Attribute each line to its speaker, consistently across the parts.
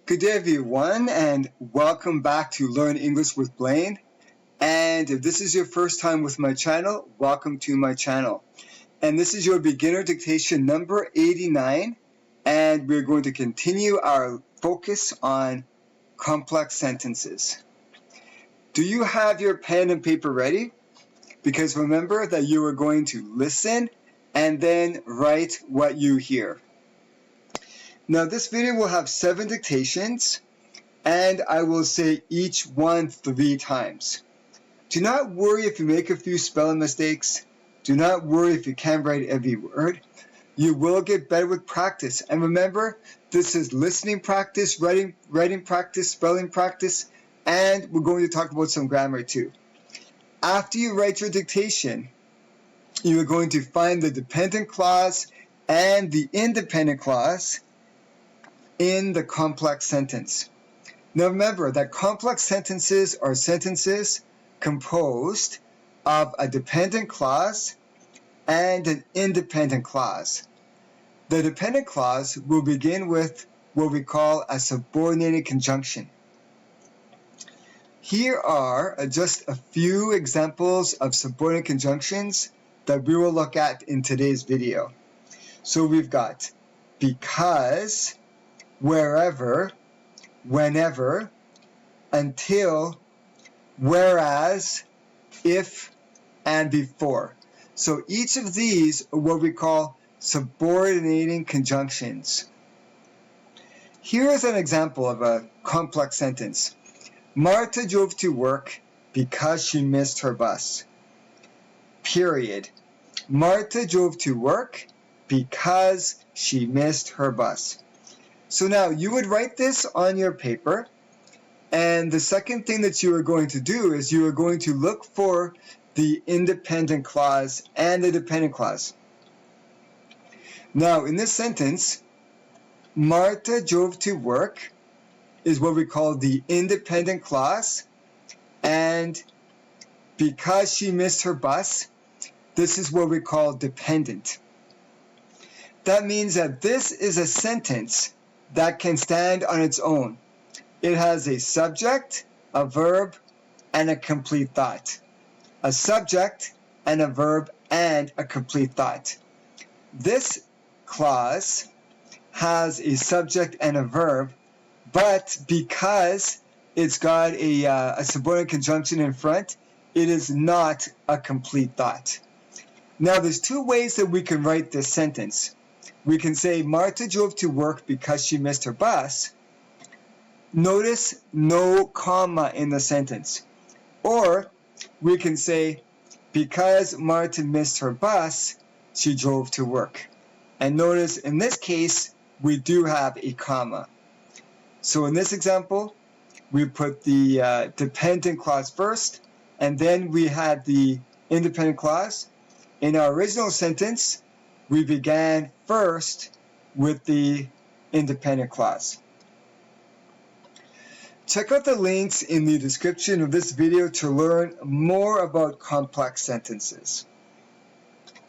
Speaker 1: Good day, everyone, and welcome back to Learn English with Blaine. And if this is your first time with my channel, welcome to my channel. And this is your beginner dictation number 89, and we're going to continue our focus on complex sentences. Do you have your pen and paper ready? Because remember that you are going to listen and then write what you hear. Now, this video will have 7 dictations, and I will say each one 3 times. Do not worry if you make a few spelling mistakes. Do not worry if you can't write every word. You will get better with practice. And remember, this is listening practice, writing practice, spelling practice, and we're going to talk about some grammar too. After you write your dictation, you are going to find the dependent clause and the independent clause in the complex sentence. Now remember that complex sentences are sentences composed of a dependent clause and an independent clause. The dependent clause will begin with what we call a subordinated conjunction. Here are just a few examples of subordinate conjunctions that we will look at in today's video. So we've got because, wherever, whenever, until, whereas, if, and before. So each of these are what we call subordinating conjunctions. Here is an example of a complex sentence. Martha drove to work because she missed her bus. Period. Martha drove to work because she missed her bus. So now you would write this on your paper, and the second thing that you are going to do is you are going to look for the independent clause and the dependent clause. Now in this sentence, Martha drove to work is what we call the independent clause, and because she missed her bus, this is what we call dependent. That means that this is a sentence that can stand on its own. It has a subject, a verb, and a complete thought. A subject and a verb and a complete thought. This clause has a subject and a verb, but because it's got a subordinate conjunction in front, it is not a complete thought. Now there's 2 ways that we can write this sentence. We can say Martha drove to work because she missed her bus. Notice no comma in the sentence. Or we can say because Martha missed her bus, she drove to work. And notice in this case, we do have a comma. So in this example, we put the dependent clause first, and then we had the independent clause. In our original sentence, we began first with the independent clause. Check out the links in the description of this video to learn more about complex sentences.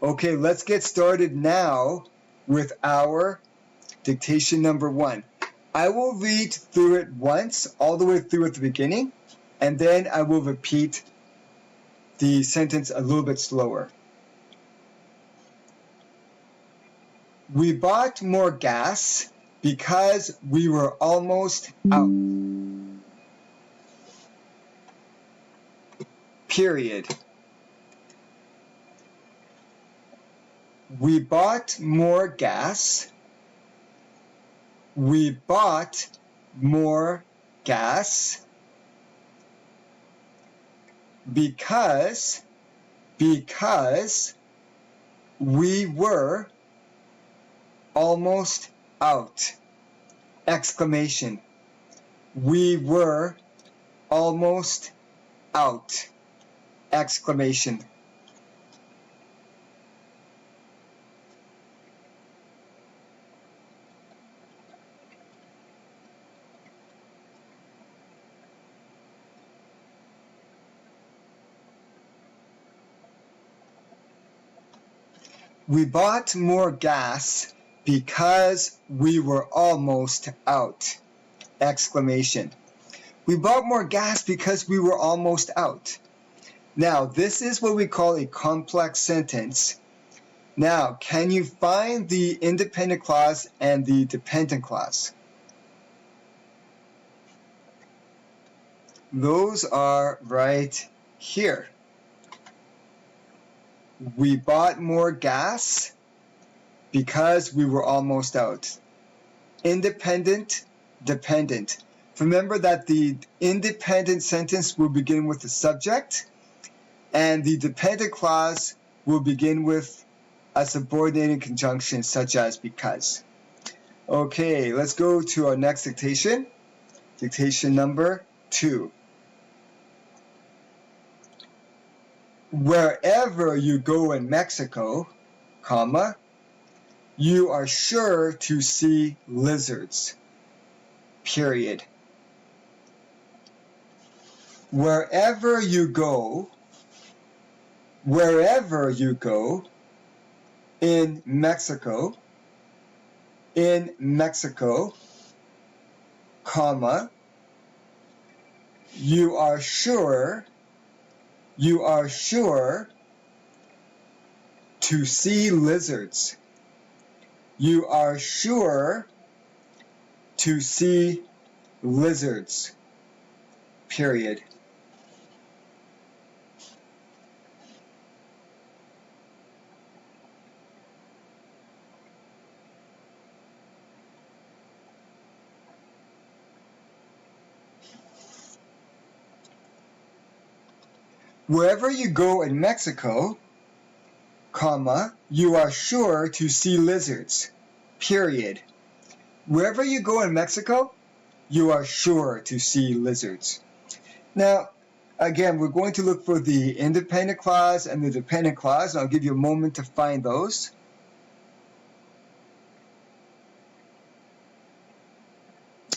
Speaker 1: Okay, let's get started now with our dictation number 1. I will read through it once, all the way through at the beginning, and then I will repeat the sentence a little bit slower. We bought more gas because we were almost out. Period. We bought more gas. We bought more gas because we were almost out. Exclamation. We were almost out. Exclamation. We bought more gas because we were almost out. exclamation. We bought more gas because we were almost out. Now, this is what we call a complex sentence. Now, can you find the independent clause and the dependent clause? Those are right here. We bought more gas because we were almost out. Independent, dependent. Remember that the independent sentence will begin with the subject, and the dependent clause will begin with a subordinating conjunction such as because. Okay, let's go to our next dictation. Dictation number 2. Wherever you go in Mexico, comma, you are sure to see lizards. Period. Wherever you go in Mexico, comma, you are sure to see lizards. You are sure to see lizards. Period. Wherever you go in Mexico, comma, you are sure to see lizards. Period. Wherever you go in Mexico, you are sure to see lizards. Now, again, we're going to look for the independent clause and the dependent clause, and I'll give you a moment to find those.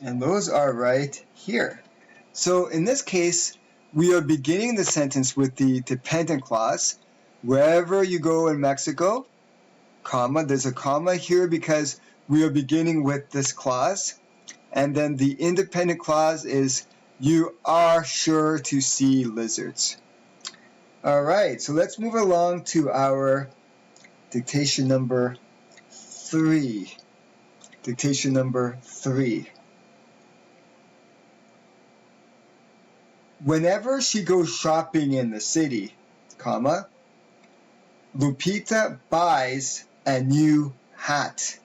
Speaker 1: And those are right here. So in this case, we are beginning the sentence with the dependent clause. Wherever you go in Mexico, comma, there's a comma here because we are beginning with this clause. And then the independent clause is, you are sure to see lizards. All right, so let's move along to our dictation number 3. Dictation number 3. Whenever she goes shopping in the city, comma, Lupita buys a new hat.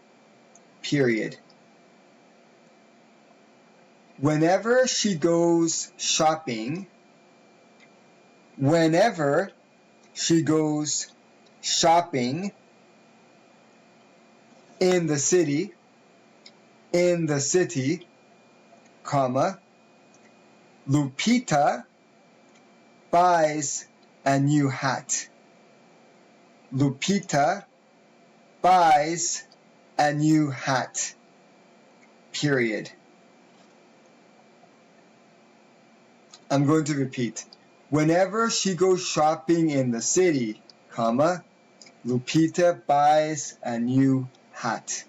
Speaker 1: Period. Whenever she goes shopping, in the city, comma, Lupita buys a new hat. Lupita buys a new hat. Period. I'm going to repeat. Whenever she goes shopping in the city, comma, Lupita buys a new hat.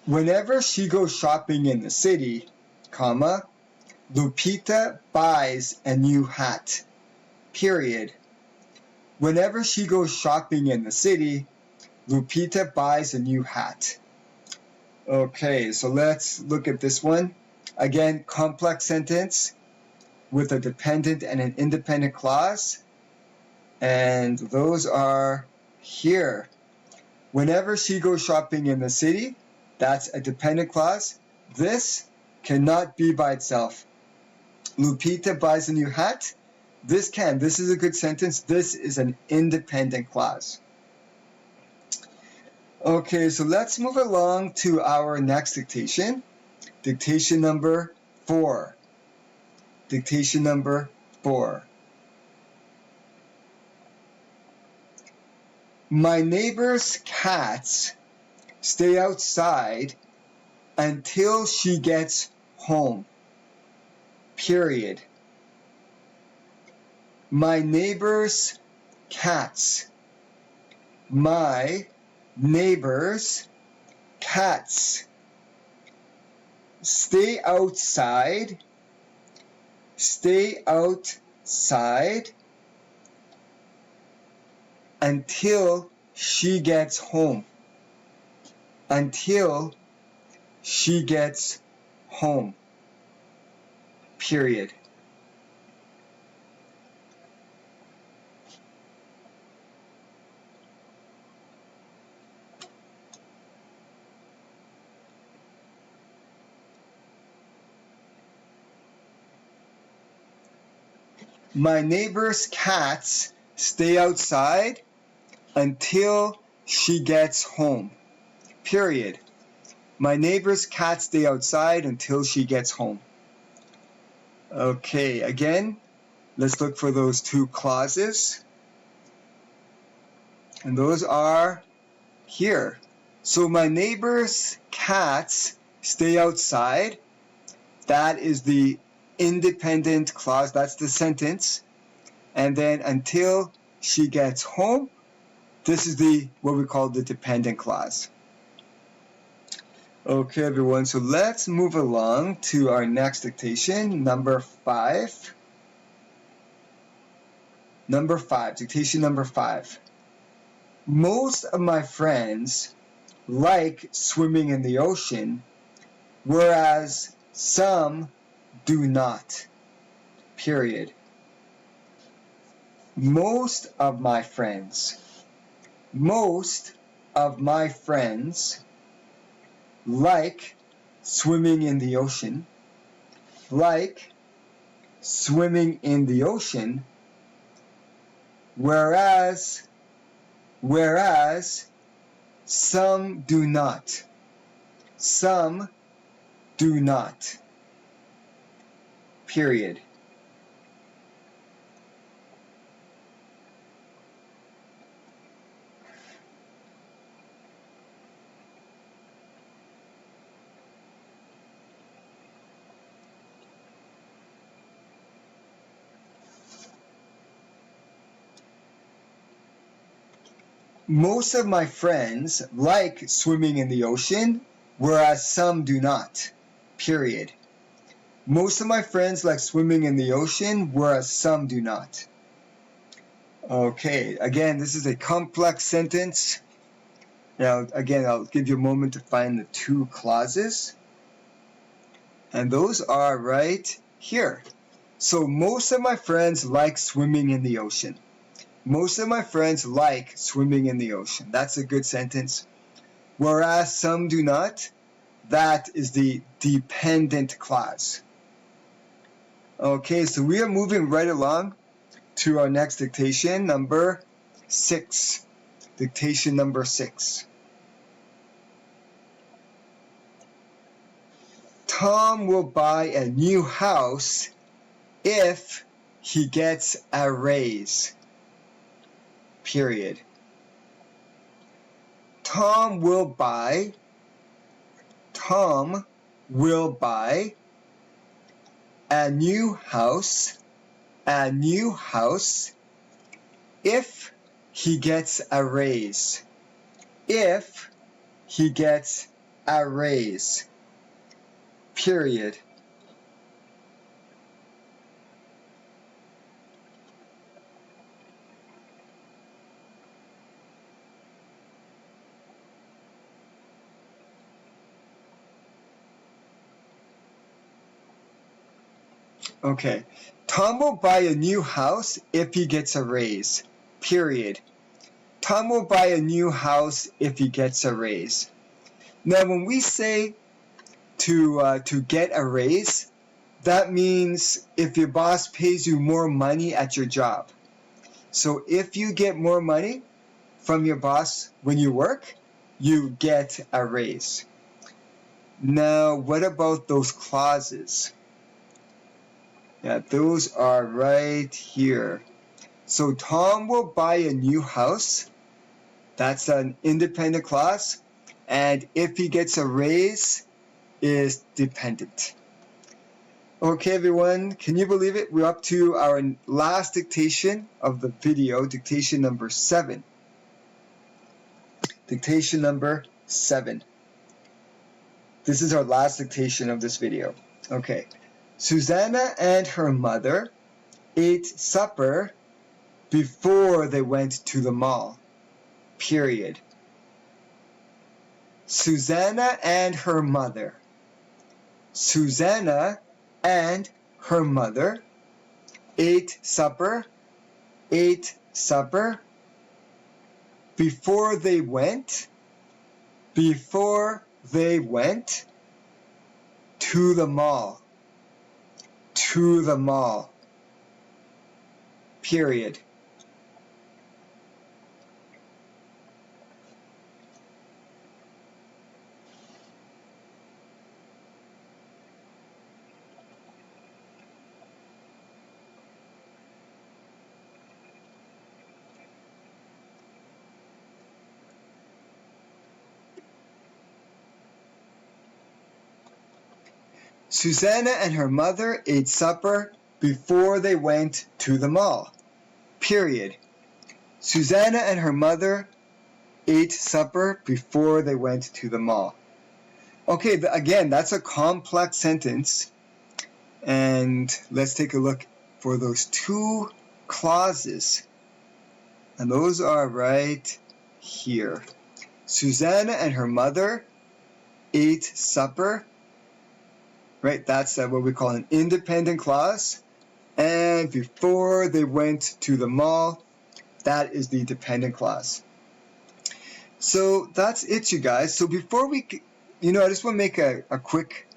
Speaker 1: Whenever she goes shopping in the city, comma, Lupita buys a new hat. Period. Whenever she goes shopping in the city, Lupita buys a new hat. Okay, so let's look at this one. Again, complex sentence with a dependent and an independent clause. And those are here. Whenever she goes shopping in the city, that's a dependent clause. This cannot be by itself. Lupita buys a new hat. This can. This is a good sentence. This is an independent clause. Okay, so let's move along to our next dictation. Dictation number 4. Dictation number 4. My neighbor's cats stay outside until she gets home. Period. My neighbor's cats. My neighbor's cats stay outside until she gets home. Until she gets home. Period. My neighbor's cats stay outside until she gets home. Period. My neighbor's cats stay outside until she gets home. Okay, again, let's look for those two clauses. And those are here. So my neighbor's cats stay outside. That is the independent clause. That's the sentence. And then until she gets home, this is what we call the dependent clause. Okay, everyone, so let's move along to our next dictation, number 5. Dictation number 5. Most of my friends like swimming in the ocean, whereas some do not. Period. Most of my friends like swimming in the ocean, whereas some do not. Period. Most of my friends like swimming in the ocean, whereas some do not. Period. Most of my friends like swimming in the ocean, whereas some do not. Okay, again, this is a complex sentence. Now, again, I'll give you a moment to find the two clauses. And those are right here. So most of my friends like swimming in the ocean. Most of my friends like swimming in the ocean. That's a good sentence. Whereas some do not, that is the dependent clause. Okay, so we are moving right along to our next dictation, number 6. Dictation number 6. Tom will buy a new house if he gets a raise. Period. Tom will buy a new house if he gets a raise. If he gets a raise. Period. Okay, Tom will buy a new house if he gets a raise. Period. Tom will buy a new house if he gets a raise. Now, when we say to get a raise, that means if your boss pays you more money at your job. So if you get more money from your boss when you work, you get a raise. Now, what about those clauses? Yeah, those are right here. So Tom will buy a new house. That's an independent clause. and if he gets a raise is dependent. Okay, everyone, can you believe it? We're up to our last dictation of the video, dictation number 7. Dictation number 7. This is our last dictation of this video. Okay. Susanna and her mother ate supper before they went to the mall. Period. Susanna and her mother. Susanna and her mother ate supper before they went to the mall. Period. Susanna and her mother ate supper before they went to the mall. Period. Susanna and her mother ate supper before they went to the mall. Okay, again, that's a complex sentence. And let's take a look for those 2 clauses. And those are right here. Susanna and her mother ate supper. Right, that's what we call an independent clause. And before they went to the mall, that is the dependent clause. So that's it, you guys. So before we, I just want to make a quick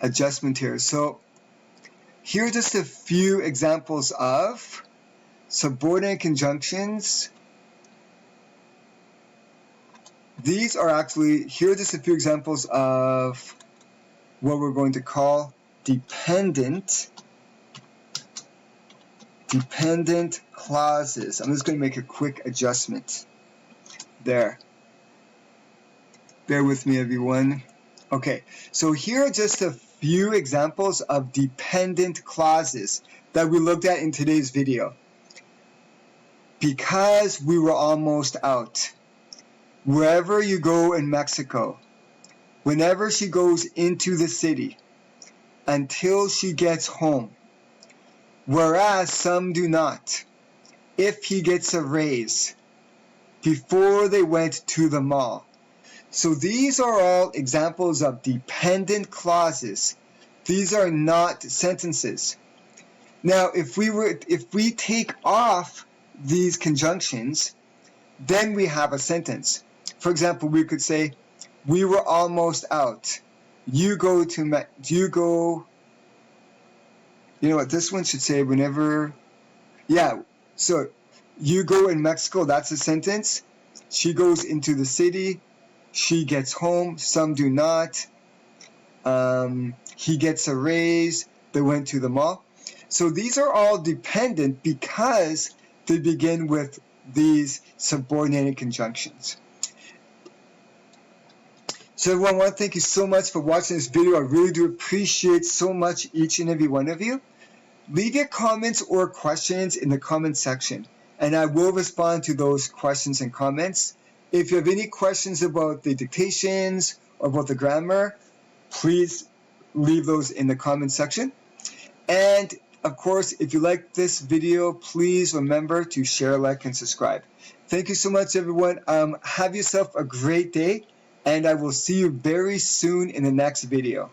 Speaker 1: adjustment here. So here are just a few examples of subordinate conjunctions. Here are just a few examples of what we're going to call dependent clauses. I'm just going to make a quick adjustment there. Bear with me, everyone. Okay, so here are just a few examples of dependent clauses that we looked at in today's video. Because we were almost out. Wherever you go in Mexico, whenever she goes into the city, until she gets home, whereas some do not. If he gets a raise, before they went to the mall. So these are all examples of dependent clauses. These are not sentences. Now, if we take off these conjunctions, then we have a sentence. For example, we could say, we were almost out. You know what, this one should say whenever, so you go in Mexico, that's a sentence. She goes into the city, she gets home, some do not. He gets a raise, they went to the mall. So these are all dependent because they begin with these subordinated conjunctions. So everyone, I want to thank you so much for watching this video. I really do appreciate so much each and every one of you. Leave your comments or questions in the comment section, and I will respond to those questions and comments. If you have any questions about the dictations or about the grammar, please leave those in the comment section. And of course, if you like this video, please remember to share, like, and subscribe. Thank you so much, everyone. Have yourself a great day. And I will see you very soon in the next video.